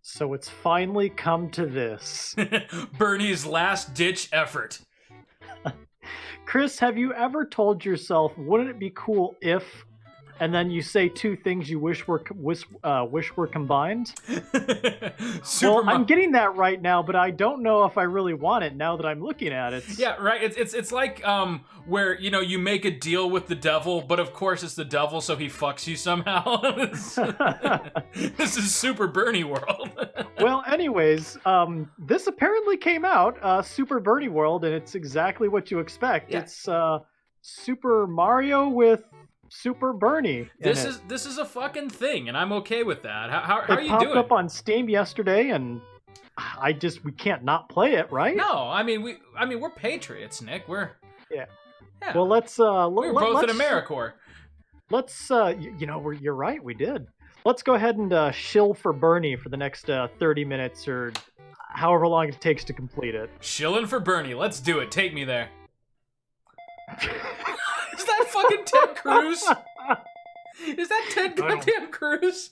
So it's finally come to this. Bernie's last-ditch effort. Chris, have you ever told yourself, wouldn't it be cool if, and then you say two things you wish were combined? Well, I'm getting that right now, but I don't know if I really want it now that I'm looking at it. Yeah, right. It's like where you make a deal with the devil, but of course it's the devil, so he fucks you somehow. This is Super Bernie World. Well, anyways, this apparently came out, Super Bernie World, and it's exactly what you expect. Yeah. It's Super Mario with Super Bernie. This is a fucking thing, and I'm okay with that. How are you It doing? popped up on Steam yesterday, and we can't not play it, right? No, I mean we're patriots, Nick. Yeah. Yeah. Well, let's we were both in AmeriCorps. Let's you're right, we did. Let's go ahead and shill for Bernie for the next 30 minutes or however long it takes to complete it. Shilling for Bernie. Let's do it. Take me there. Is that fucking Ted Cruz? Is that Ted goddamn Cruz?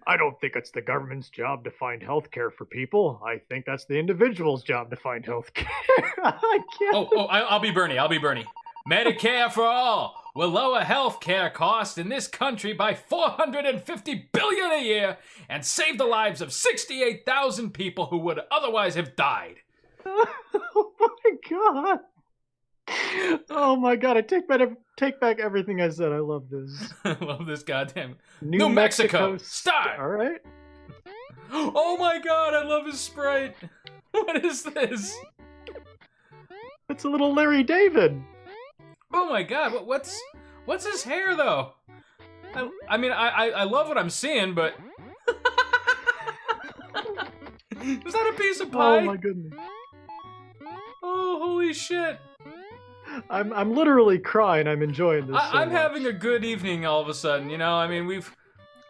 I don't think it's the government's job to find health care for people. I think that's the individual's job to find health care. I can't. I'll be Bernie. Medicare for all will lower health care costs in this country by $450 billion a year and save the lives of 68,000 people who would otherwise have died. Oh my god. Oh my god, I take back everything I said. I love this. I love this goddamn New Mexico Star. All right. Oh my god, I love his sprite. What is this? It's a little Larry David. Oh my god, what's his hair though? I mean, I love what I'm seeing, but is that a piece of pie? Oh my goodness. Oh, holy shit. I'm literally crying. I'm enjoying this. I'm having a good evening all of a sudden, I mean,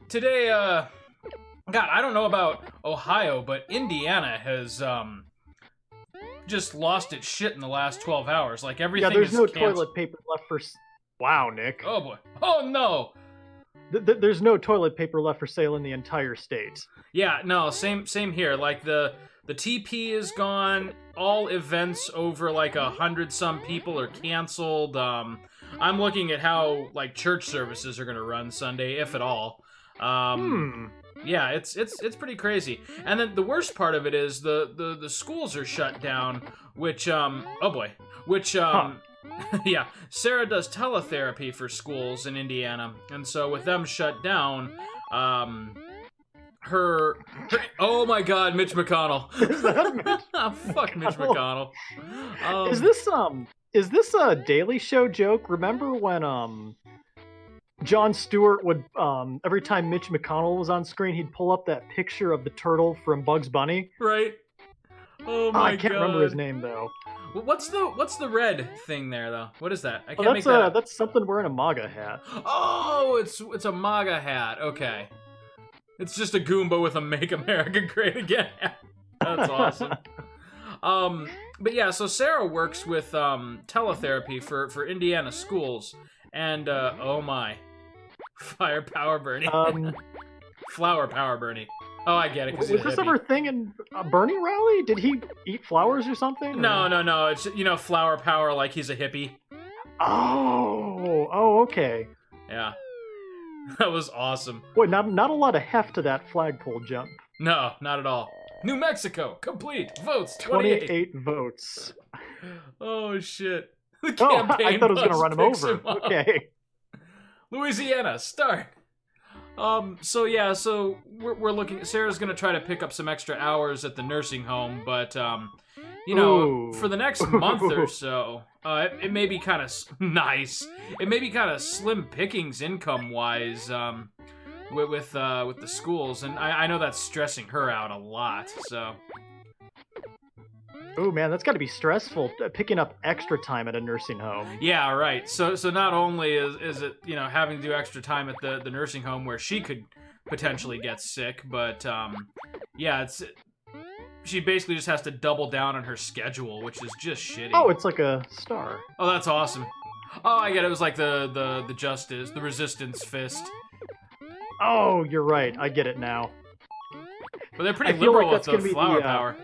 today, God, I don't know about Ohio, but Indiana has, just lost its shit in the last 12 hours. Like, everything is there's no canceled. toilet paper left for... Wow, Nick. Oh, boy. Oh, no. There's no toilet paper left for sale in the entire state. Yeah, no, same here. Like, the TP is gone. All events over, like, 100-some people are canceled. I'm looking at how, like, church services are going to run Sunday, if at all. Yeah, it's pretty crazy. And then the worst part of it is the schools are shut down, which yeah, Sarah does teletherapy for schools in Indiana, and so with them shut down, her oh my god, Mitch McConnell. Is that Mitch? Fuck Mitch McConnell. Is this a Daily Show joke? Remember when Jon Stewart would, every time Mitch McConnell was on screen, he'd pull up that picture of the turtle from Bugs Bunny? Right. Oh my god. I can't remember his name, though. What's the red thing there, though? What is that? I can't make that out. That's something wearing a MAGA hat. Oh, it's a MAGA hat. Okay. It's just a Goomba with a Make America Great Again hat. That's awesome. But yeah, so Sarah works with teletherapy for Indiana schools. And, oh my. Fire Power Bernie. Flower Power Bernie. Oh, I get it. Was this ever a thing in a Bernie rally? Did he eat flowers or something? No. It's, Flower Power like he's a hippie. Oh, okay. Yeah. That was awesome. Boy, not a lot of heft to that flagpole jump. No, not at all. New Mexico, complete. Votes, 28 votes. Oh, shit. I thought it was going to run him over. Okay. Louisiana, start. So we're looking. Sarah's gonna try to pick up some extra hours at the nursing home, but for the next month or so, it may be kind of nice. It may be kind of slim pickings income wise, with the schools, and I know that's stressing her out a lot. So. Oh man, that's got to be stressful, picking up extra time at a nursing home. Yeah, right. So not only is it having to do extra time at the nursing home where she could potentially get sick, but she basically just has to double down on her schedule, which is just shitty. Oh, it's like a star. Oh, that's awesome. Oh, I get it. It was like the resistance fist. Oh, you're right. I get it now. But they're pretty I feel like liberal that's with gonna the be flower the, power.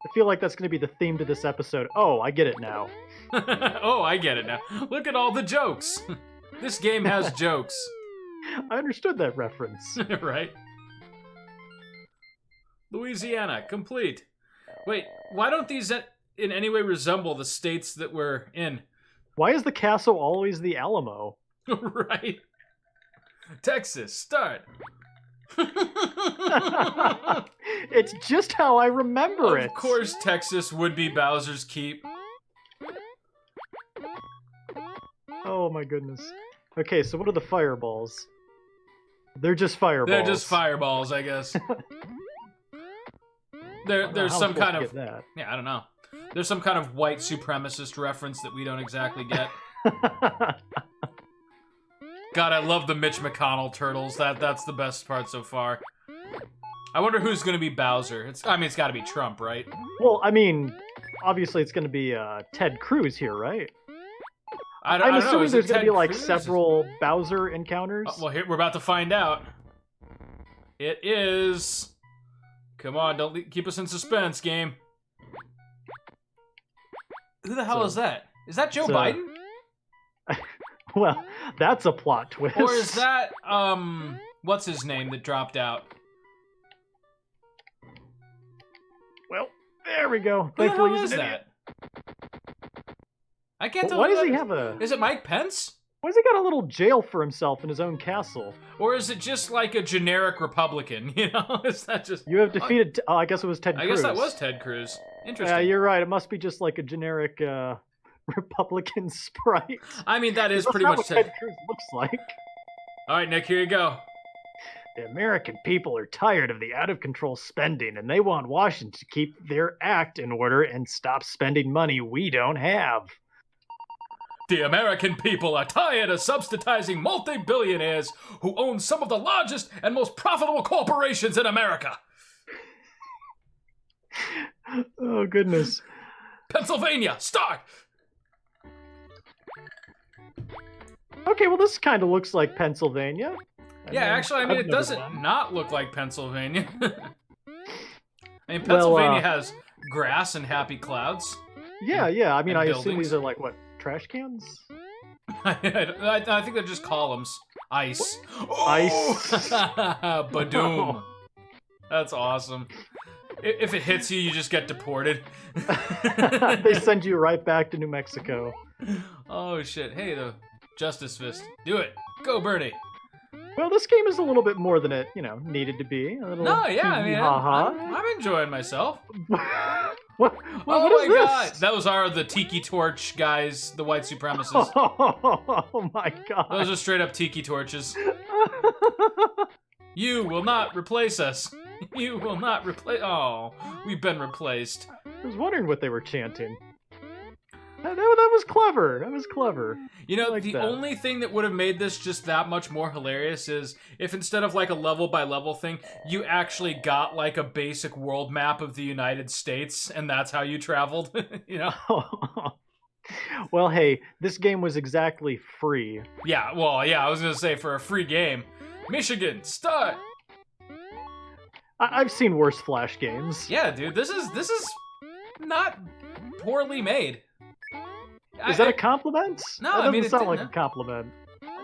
I feel like that's going to be the theme to this episode. Oh, I get it now. Oh, I get it now. Look at all the jokes. This game has jokes. I understood that reference. Right? Louisiana, complete. Wait, why don't these in any way resemble the states that we're in? Why is the castle always the Alamo? Right? Texas, start. It's just how I remember it. Of course, Texas would be Bowser's Keep. Oh my goodness. Okay, so what are the fireballs? They're just fireballs. They're just fireballs, I guess. There's some kind of yeah, I don't know. There's some kind of white supremacist reference that we don't exactly get. God, I love the Mitch McConnell turtles. That's the best part so far. I wonder who's going to be Bowser. It's got to be Trump, right? Well, I mean, obviously it's going to be Ted Cruz here, right? I'm assuming there's going to be like several Bowser encounters. Well, here we're about to find out. It is. Come on, don't keep us in suspense, game. Who the hell is that? Is that Joe Biden? Well, that's a plot twist. Or is that what's his name that dropped out? Well, there we go. Who the hell is that? I can't tell. Why does he have a? Is it Mike Pence? Why has he got a little jail for himself in his own castle? Or is it just like a generic Republican? You know, is that just? You have defeated. Oh, I guess it was Ted Cruz. I guess that was Ted Cruz. Interesting. Yeah, you're right. It must be just like a generic Republican sprite. I mean, that is pretty much much what Ted Cruz looks like. All right, Nick, here you go. The American people are tired of the out-of-control spending, and they want Washington to keep their act in order and stop spending money we don't have. The American people are tired of subsidizing multi-billionaires who own some of the largest and most profitable corporations in America. Oh, goodness. Pennsylvania, start! Okay, well, this kind of looks like Pennsylvania. Actually, I mean, it doesn't not look like Pennsylvania. I mean, Pennsylvania has grass and happy clouds. Yeah. I mean, I buildings. assume these are like, what, trash cans? I think they're just columns. Ice. Ice. Badoom. No. That's awesome. If it hits you, you just get deported. They send you right back to New Mexico. Oh, shit. Hey, the Justice Fist. Do it. Go, Bernie. Well, this game is a little bit more than it, needed to be. A little I mean, ha-ha. I'm enjoying myself. What oh is my this? god! That was the Tiki Torch guys, the white supremacists. Oh my god. Those are straight up Tiki Torches. You will not replace us. You will not replace. Oh, we've been replaced. I was wondering what they were chanting. That was clever. That was clever. You know, the only thing that would have made this just that much more hilarious is if instead of like a level by level thing, you actually got like a basic world map of the United States, and that's how you traveled. You know? Well, hey, this game was exactly free. Yeah, well, yeah, I was gonna say for a free game. Michigan, start! I've seen worse Flash games. Yeah, dude, this is not poorly made. Is that a compliment? No, that I mean, doesn't sound like a compliment.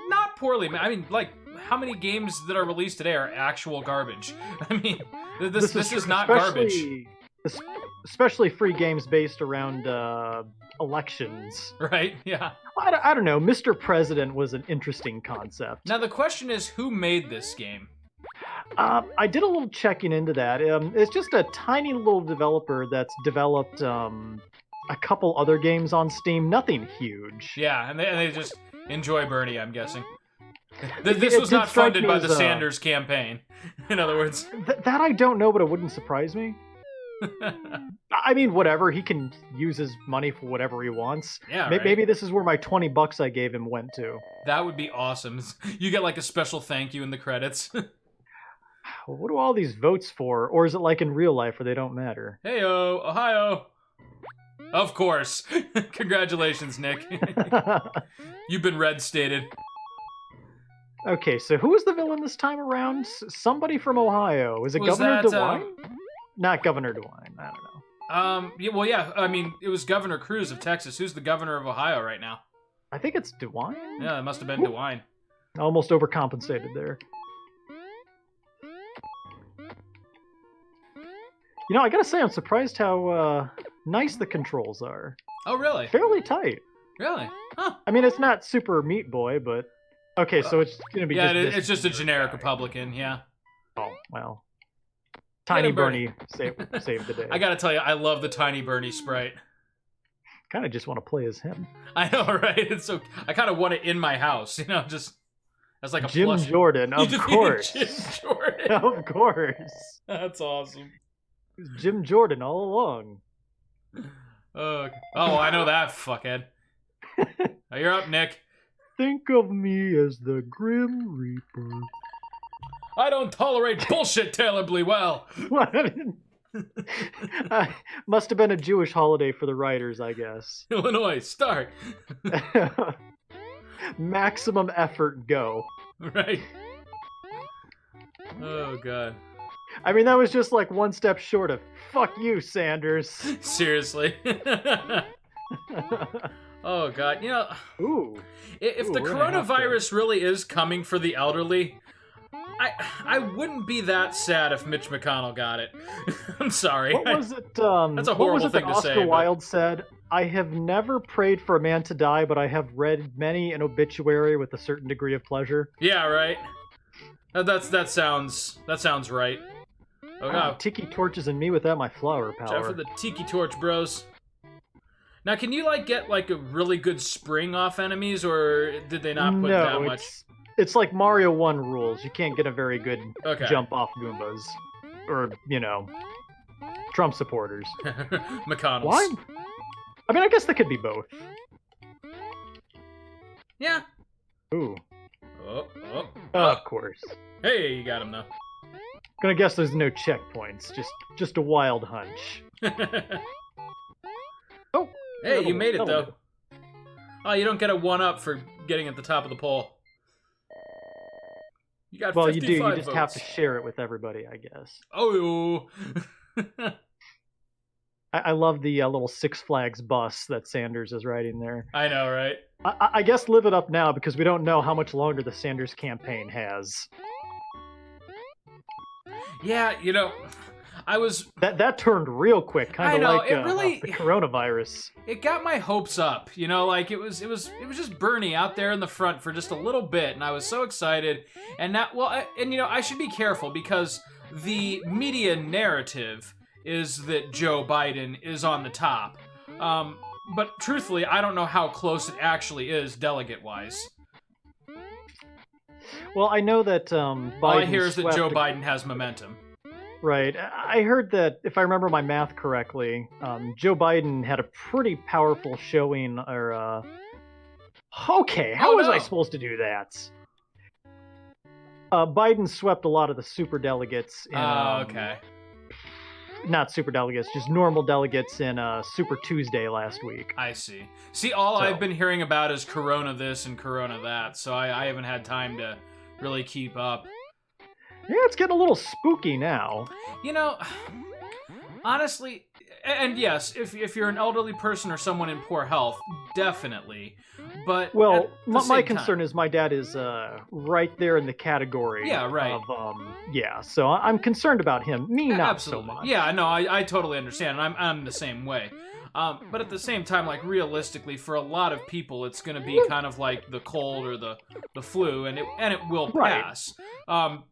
Not poorly made. I mean, like, how many games that are released today are actual garbage? I mean, this is not garbage. Especially free games based around elections. Right, yeah. I don't know. Mr. President was an interesting concept. Now, the question is, who made this game? I did a little checking into that. It's just a tiny little developer that's developed a couple other games on Steam. Nothing huge. Yeah, and they just enjoy Bernie, I'm guessing. This was not funded by the Sanders campaign. In other words. That I don't know, but it wouldn't surprise me. I mean, whatever. He can use his money for whatever he wants. Yeah, Maybe this is where my $20 I gave him went to. That would be awesome. You get like a special thank you in the credits. What do all these votes for? Or is it like in real life where they don't matter? Heyo, Ohio. Of course. Congratulations, Nick. You've been red stated. Okay, so who was the villain this time around? Somebody from Ohio. Is it Was Governor that, DeWine? Not Governor DeWine. I don't know. Yeah, well, yeah. I mean, it was Governor Cruz of Texas. Who's the governor of Ohio right now? I think it's DeWine. Yeah, it must have been DeWine. Almost overcompensated there. You know, I gotta say, I'm surprised how nice the controls are. Oh, really? Fairly tight. Really? Huh. I mean, it's not super Meat Boy, but okay, so it's gonna be Yeah, just it's just a generic Republican. Yeah. Oh well. Tiny him, Bernie saved the day. I gotta tell you, I love the Tiny Bernie sprite. Kind of just want to play as him. I know, right? It's so. I kind of want it in my house. You know, just as like a Jim plush. Jordan, of course. Jim Jordan. Of course. That's awesome. Jim Jordan all along. Oh, I know that fuckhead. Oh, you're up, Nick. Think of me as the Grim Reaper. I don't tolerate bullshit terribly well. Must have been a Jewish holiday for the writers, I guess. Illinois, start. Maximum effort, go. Right. Oh, God. I mean, that was just like one step short of fuck you, Sanders. Seriously. Oh, God. You know, if the coronavirus really is coming for the elderly, I wouldn't be that sad if Mitch McConnell got it. I'm sorry. What was it? That's a horrible thing to say. Oscar Wilde said, I have never prayed for a man to die, but I have read many an obituary with a certain degree of pleasure. Yeah, right. That sounds right. Oh, God. Tiki torches and me without my flower power. Time for the tiki torch, bros. Now, can you get a really good spring off enemies, or did they not put that much? It's like Mario 1 rules. You can't get a very good jump off Goombas. Or, Trump supporters. McConnell's. Why? I mean, I guess they could be both. Yeah. Ooh. Oh. Of course. Hey, you got him, though. Gonna guess there's no checkpoints. Just a wild hunch. Oh. Hey, you made it, though. Oh, you don't get a 1-up for getting at the top of the poll. You got 55 you do. You just votes. have to share it with everybody, I guess. Oh. I love the little Six Flags bus that Sanders is riding there. I know, right? I guess live it up now because we don't know how much longer the Sanders campaign has. Yeah, I was... That turned real quick, kind of like the coronavirus. It got my hopes up, it was just Bernie out there in the front for just a little bit, and I was so excited. And now, I should be careful because the media narrative is that Joe Biden is on the top. But truthfully, I don't know how close it actually is delegate-wise. Well, I know that Biden. All I hear is that Joe Biden has momentum. Right. I heard that, if I remember my math correctly, Joe Biden had a pretty powerful showing, or, okay, how was I supposed to do that? Biden swept a lot of the super delegates in, okay. Not super delegates, just normal delegates in Super Tuesday last week. I see. All I've been hearing about is Corona this and Corona that, so I haven't had time to really keep up. Yeah, it's getting a little spooky now. Honestly, and yes, if you're an elderly person or someone in poor health, definitely. But my concern is my dad is right there in the category. Yeah, right. Of so I'm concerned about him. Me, not absolutely. so much. Yeah, no, I totally understand. I'm the same way. But at the same time, realistically, for a lot of people, it's going to be kind of like the cold or the flu, and it will pass.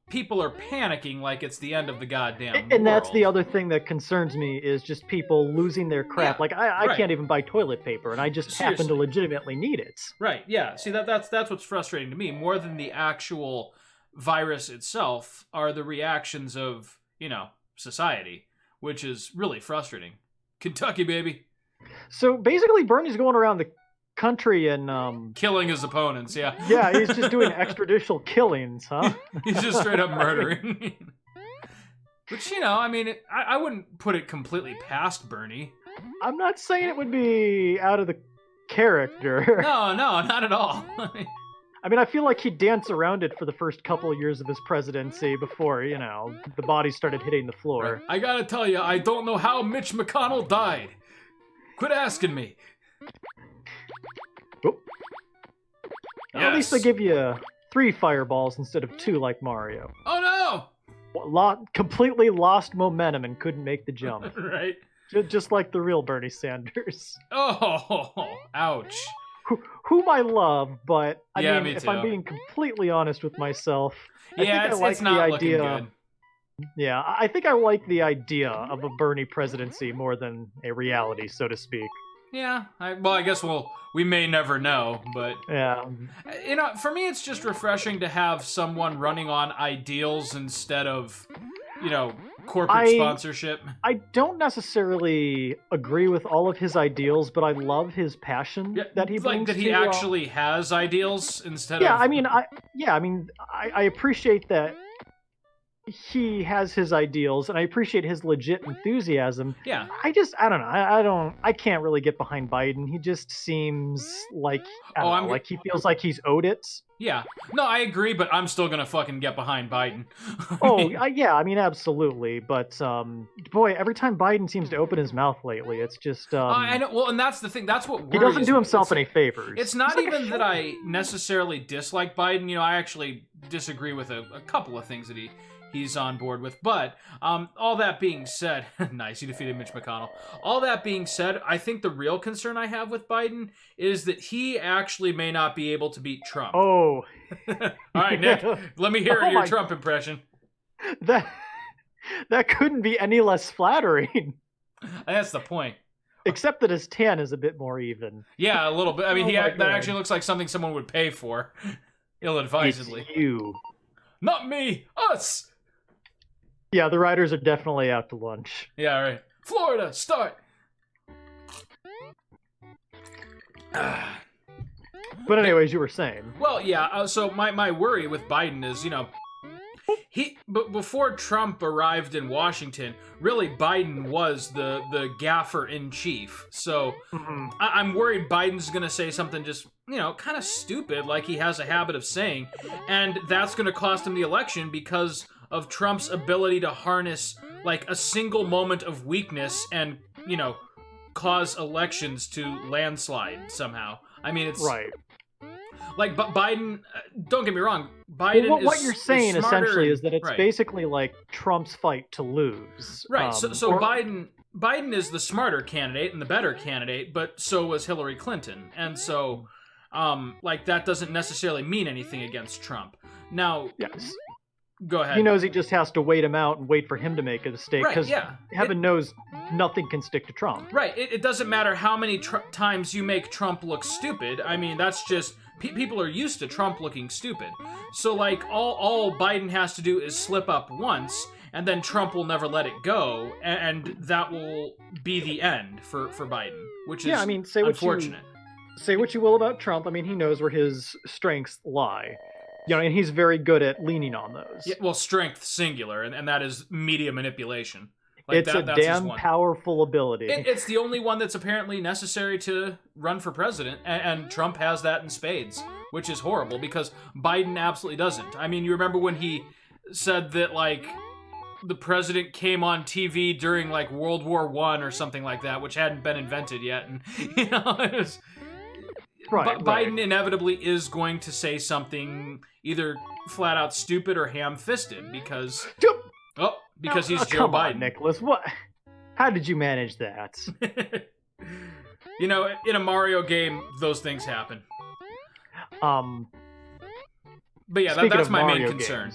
People are panicking like it's the end of the goddamn world. And that's the other thing that concerns me is just people losing their crap. Yeah, I can't even buy toilet paper, and I just happen to legitimately need it. Right, yeah. See, that's what's frustrating to me. More than the actual virus itself are the reactions of, society, which is really frustrating. Kentucky, baby. So basically, Bernie's going around the country and killing his opponents. Yeah. Yeah, he's just doing extrajudicial killings, huh? He's just straight up murdering. Which I wouldn't put it completely past Bernie. I'm not saying it would be out of the character. No, not at all. I mean, I feel like he'd dance around it for the first couple of years of his presidency before, you know, the body started hitting the floor. I gotta tell you, I don't know how Mitch McConnell died. Quit asking me. Oh. Yes. At least they give you 3 fireballs instead of 2 like Mario. Oh Completely lost momentum and couldn't make the jump. Right. Just like the real Bernie Sanders. Oh, ouch. Whom I love, but I Yeah, mean, me if too. I'm being completely honest with myself, I Yeah, think I like it's not the looking idea. good. Yeah, I think I like the idea of a Bernie presidency more than a reality, so to speak. Yeah, I guess we may never know, but Yeah. you know, for me, it's just refreshing to have someone running on ideals instead of, you know, corporate sponsorship. I don't necessarily agree with all of his ideals, but I love his passion that he brings like that he to, actually has ideals instead yeah, of. I mean, I appreciate that he has his ideals, and I appreciate his legit enthusiasm. Yeah. I don't know. I can't really get behind Biden. He just seems like like he feels like he's owed it. Yeah. No, I agree, but I'm still gonna fucking get behind Biden. Yeah, I mean, absolutely. But boy, every time Biden seems to open his mouth lately, it's just I know. Well, and that's the thing. That's what worries he doesn't do me. himself any favors. It's not even that I necessarily dislike Biden. You know, I actually disagree with a couple of things that he's on board with. But all that being said, nice, he defeated Mitch McConnell. All that being said, I think the real concern I have with Biden is that he actually may not be able to beat Trump. Oh. All right, Nick, let me hear your Trump impression. That couldn't be any less flattering. That's the point. Except that his tan is a bit more even. Yeah, a little bit. I mean, that God. actually looks like something someone would pay for, ill-advisedly. It's you. Not me, us! Yeah, the riders are definitely out to lunch. Yeah, right. Florida, start! But anyways, you were saying. Well, yeah, so my worry with Biden is, you know, but before Trump arrived in Washington, really Biden was the gaffer-in-chief. So I'm worried Biden's going to say something just, you know, kind of stupid like he has a habit of saying, and that's going to cost him the election because of Trump's ability to harness, like, a single moment of weakness and, you know, cause elections to landslide somehow. I mean, it's... Right. Like, but Biden, don't get me wrong, Biden what you're saying is smarter, essentially is that it's right. basically like Trump's fight to lose. Right, so Biden is the smarter candidate and the better candidate, but so was Hillary Clinton. And so, like, that doesn't necessarily mean anything against Trump. Now, yes. Go ahead. He knows he just has to wait him out and wait for him to make a mistake, because heaven knows nothing can stick to Trump. Right, it doesn't matter how many times you make Trump look stupid. I mean, that's just... people are used to Trump looking stupid. So, like, all Biden has to do is slip up once, and then Trump will never let it go, and that will be the end for Biden, which is unfortunate. Say what you will about Trump, I mean, he knows where his strengths lie. You know, and he's very good at leaning on those. Yeah, well, strength singular, and that is media manipulation. Like it's a damn powerful ability. It's the only one that's apparently necessary to run for president, and Trump has that in spades, which is horrible because Biden absolutely doesn't. I mean, you remember when he said that, like, the president came on TV during, like, World War I or something like that, which hadn't been invented yet, and, you know, it was... Right, Biden inevitably is going to say something either flat out stupid or ham-fisted because... because he's Joe come Biden. On, Nicholas, what? How did you manage that? You know, in a Mario game, those things happen. But yeah, that's my main concern.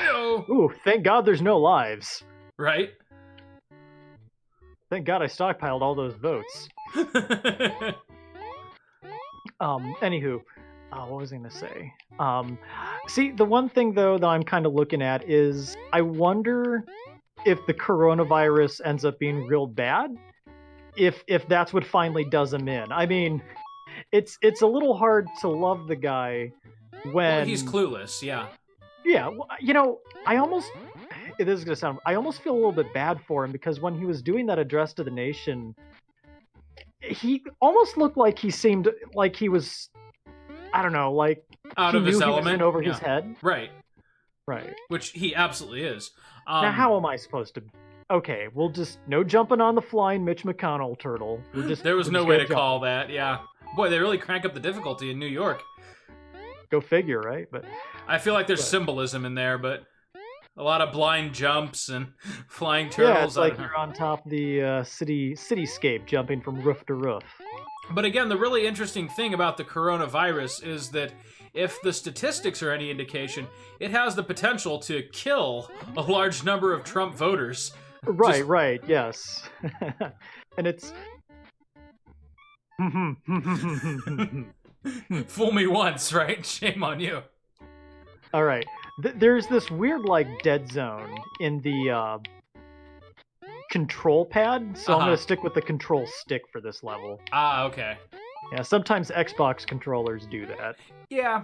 Ooh, thank God there's no lives. Right? Thank God I stockpiled all those votes. Anywho, what was I going to say? See, the one thing, though, that I'm kind of looking at is I wonder if the coronavirus ends up being real bad, if that's what finally does him in. I mean, it's a little hard to love the guy when... Well, he's clueless, yeah. Yeah, well, you know, I almost feel a little bit bad for him because when he was doing that address to the nation... He almost looked like he seemed like he was I don't know, like Out he of knew his he was element. in over his Yeah. head. Right. Right. Which he absolutely is. Now, how am I supposed to? Okay, we'll just no jumping on the flying Mitch McConnell turtle. There was we're no just way gonna to jump. call that. Yeah. Boy, they really crank up the difficulty in New York. Go figure, right? But I feel like there's But- symbolism in there, but a lot of blind jumps and flying yeah, turtles. it's like you're on top of the cityscape, jumping from roof to roof. But again, the really interesting thing about the coronavirus is that if the statistics are any indication, it has the potential to kill a large number of Trump voters. Right, right, yes. And it's. Fool me once, right? Shame on you. All right. There's this weird, like, dead zone in the control pad, so I'm Uh-huh. going to stick with the control stick for this level. Ah, okay. Yeah, sometimes Xbox controllers do that. Yeah.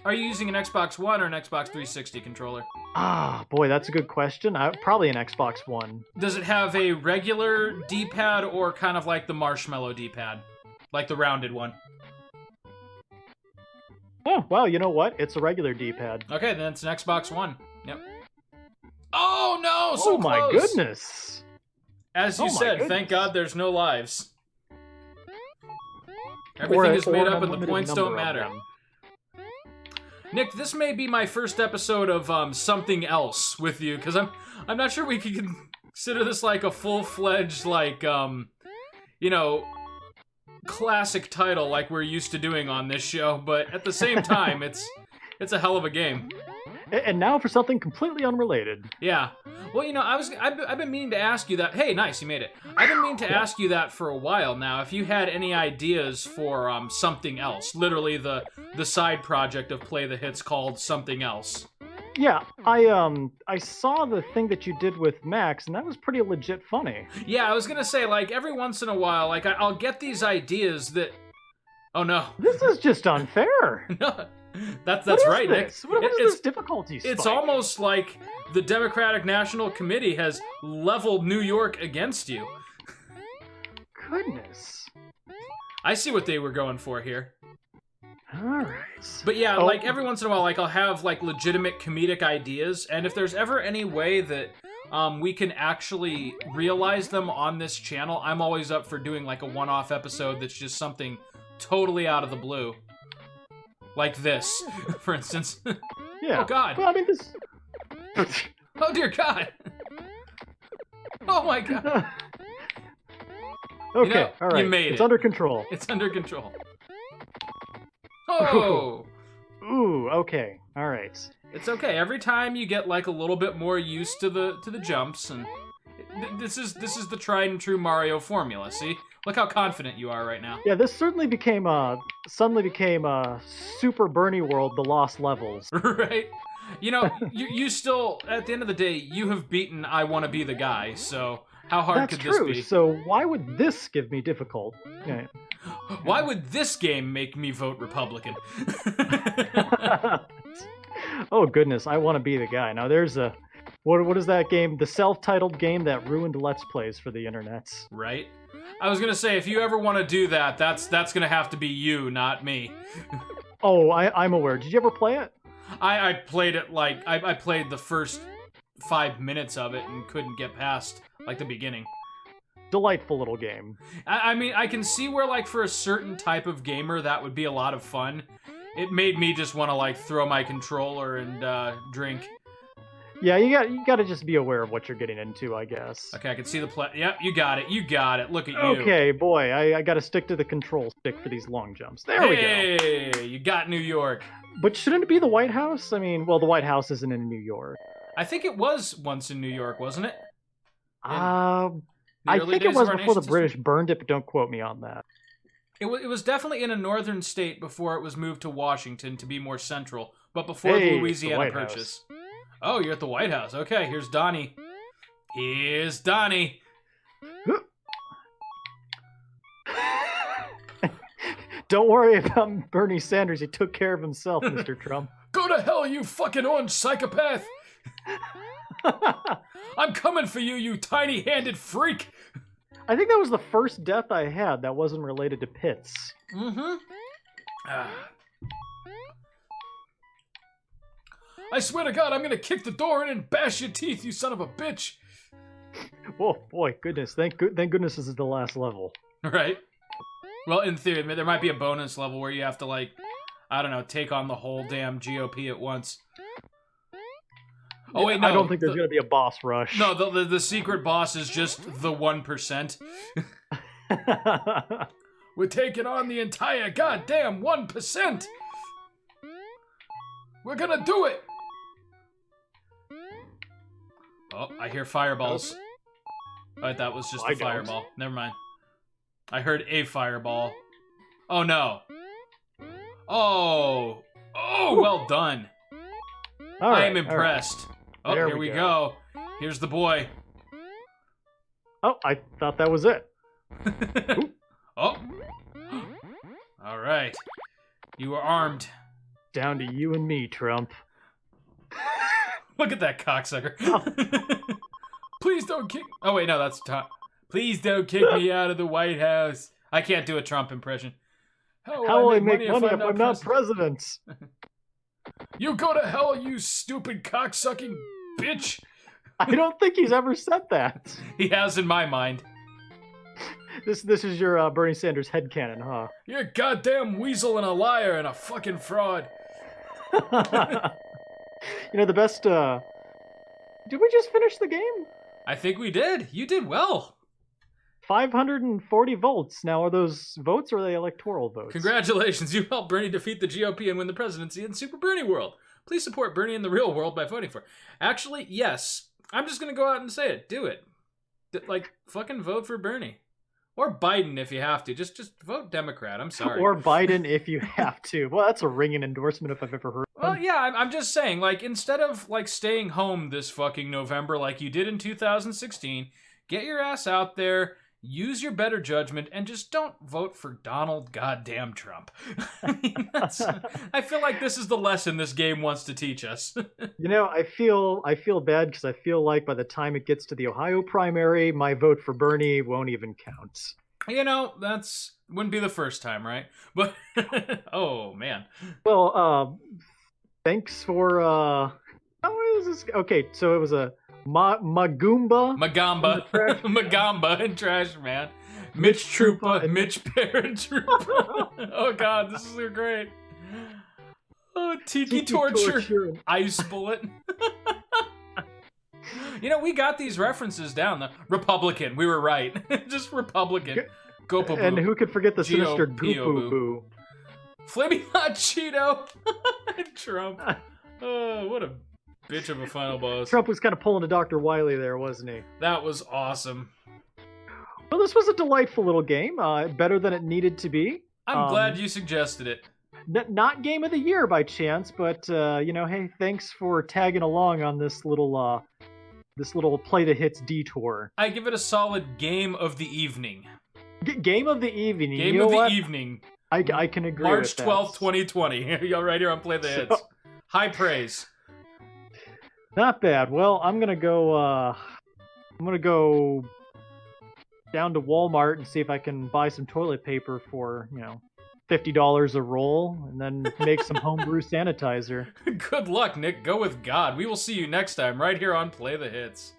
Are you using an Xbox One or an Xbox 360 controller? Ah, boy, that's a good question. Probably an Xbox One. Does it have a regular D-pad or kind of like the marshmallow D-pad? Like the rounded one? Oh, well, you know what? It's a regular D-pad. Okay, then it's an Xbox One. Yep. Oh, no! So Oh, my close! goodness. As you Oh my said, goodness. thank God there's no lives. Everything is made up and the points don't matter. Nick, this may be my first episode of something else with you, because I'm not sure we can consider this like a full-fledged, like, you know, classic title like we're used to doing on this show, but at the same time, it's a hell of a game. And now for something completely unrelated. Yeah. Well, you know, I've been meaning to ask you that. Hey, nice, you made it. I've been meaning to ask you that for a while now. If you had any ideas for something else, literally the side project of Play the Hits called Something Else. Yeah, I saw the thing that you did with Max, and that was pretty legit funny. Yeah, I was gonna say, like, every once in a while, like, I'll get these ideas that. Oh no. This is just unfair. No. That's What is right, this? Nick. What is It's this difficulty spike? It's almost like the Democratic National Committee has leveled New York against you. Goodness. I see what they were going for here. All right. But yeah, Oh. like every once in a while, like I'll have like legitimate comedic ideas, and if there's ever any way that we can actually realize them on this channel, I'm always up for doing like a one-off episode that's just something totally out of the blue. Like this, for instance. Yeah. Oh God. Well, I mean, this. Oh dear God. Oh my God. Okay. You know, all right. you made it's it. under control. It's under control. Oh. Ooh. Okay. All right. It's okay. Every time you get like a little bit more used to the jumps, and this is the tried and true Mario formula. See, look how confident you are right now. Yeah. This suddenly became Super Bernie World: The Lost Levels. Right? You know, you still at the end of the day, you have beaten I Want to Be the Guy. So how hard That's could true. this be? So why would this give me difficult? Yeah. Why would this game make me vote Republican? Oh goodness, I want to be the guy. Now there's a what is that game? The self-titled game that ruined Let's Plays for the internet. Right? I was gonna say, if you ever want to do that, that's gonna have to be you, not me. Oh, I'm aware. Did you ever play it? I played it like I played the first 5 minutes of it and couldn't get past like the beginning. Delightful little game. I mean, I can see where like for a certain type of gamer that would be a lot of fun. It made me just want to like throw my controller and drink. Yeah, you got to just be aware of what you're getting into, I guess. Okay, I can see the play. Yep, you got it. You got it. Look at you. Okay, boy, I got to stick to the control stick for these long jumps. There we go. Hey, you got New York. But shouldn't it be the White House? I mean, well, the White House isn't in New York. I think it was once in New York, wasn't it? I The early think it days was of our before the nation's British history? burned it, but don't quote me on that. It was definitely in a northern state before it was moved to Washington to be more central, but before Hey, the it's the Louisiana White Purchase. Oh, you're at the White House. Okay, here's Donnie. Here's Donnie. Don't worry about Bernie Sanders. He took care of himself, Mr. Trump. Go to hell, you fucking orange psychopath! I'm coming for you, you tiny-handed freak! I think that was the first death I had that wasn't related to pits. Mm-hmm. I swear to God, I'm gonna kick the door in and bash your teeth, you son of a bitch. Oh boy, goodness! Thank goodness this is the last level. Right? Well, in theory, there might be a bonus level where you have to, like, I don't know, take on the whole damn GOP at once. Oh wait, no. I don't think there's gonna be a boss rush. No, the secret boss is just the 1%. We're taking on the entire goddamn 1%. We're gonna do it. Oh, I hear fireballs. Oh, that was just a fireball. Never mind. I heard a fireball. Oh no. Oh. Oh, well done. I am impressed. Oh, here we go. Here's the boy. Oh, I thought that was it. Oh. All right. You are armed. Down to you and me, Trump. Look at that cocksucker. Please don't kick... Oh, wait, no, that's... Please don't kick me out of the White House. I can't do a Trump impression. How will I make money if I'm not president? You go to hell, you stupid cocksucking bitch. I don't think he's ever said that. He has in my mind. This is your Bernie Sanders headcanon, huh? You're a goddamn weasel and a liar and a fucking fraud. You know, the best... Did we just finish the game? I think we did. You did well. 540 votes. Now, are those votes or are they electoral votes? Congratulations, you helped Bernie defeat the GOP and win the presidency in Super Bernie World. Please support Bernie in the real world by voting for it. Actually, yes. I'm just going to go out and say it. Do it. Like, fucking vote for Bernie. Or Biden if you have to. Just vote Democrat. I'm sorry. Or Biden if you have to. Well, that's a ringing endorsement if I've ever heard one. Well, yeah, I'm just saying, like, instead of, like, staying home this fucking November like you did in 2016, get your ass out there, use your better judgment, and just don't vote for Donald goddamn Trump. I mean, I feel like this is the lesson this game wants to teach us. You know, I feel bad because I feel like by the time it gets to the Ohio primary, my vote for Bernie won't even count. You know, wouldn't be the first time, right? But oh man. Well, thanks for how is this? Okay, so it was a Magamba and Trash Man, Mitch Troopa, and Mitch Paratroopa. Oh god, this is so great. Oh, Tiki torture. Ice Bullet. You know, we got these references down. The Republican, we were right. Just Republican. Gopa and who could forget the sinister Goopoo Boo? Flaming Hot Cheeto. Trump. Oh, what a bitch of a final boss. Trump was kind of pulling a Dr. Wily there, wasn't he? That was awesome. Well, this was a delightful little game. Better than it needed to be. I'm glad you suggested it. Not game of the year by chance, but you know, hey, thanks for tagging along on this little play the hits detour. I give it a solid game of the evening. Game of the evening. Game of the evening. I can agree March with that. 12th, 2020. Y'all right here on Play the Hits. High praise. Not bad. Well, I'm gonna go down to Walmart and see if I can buy some toilet paper for, you know, $50 a roll, and then make some homebrew sanitizer. Good luck, Nick. Go with God. We will see you next time right here on Play the Hits.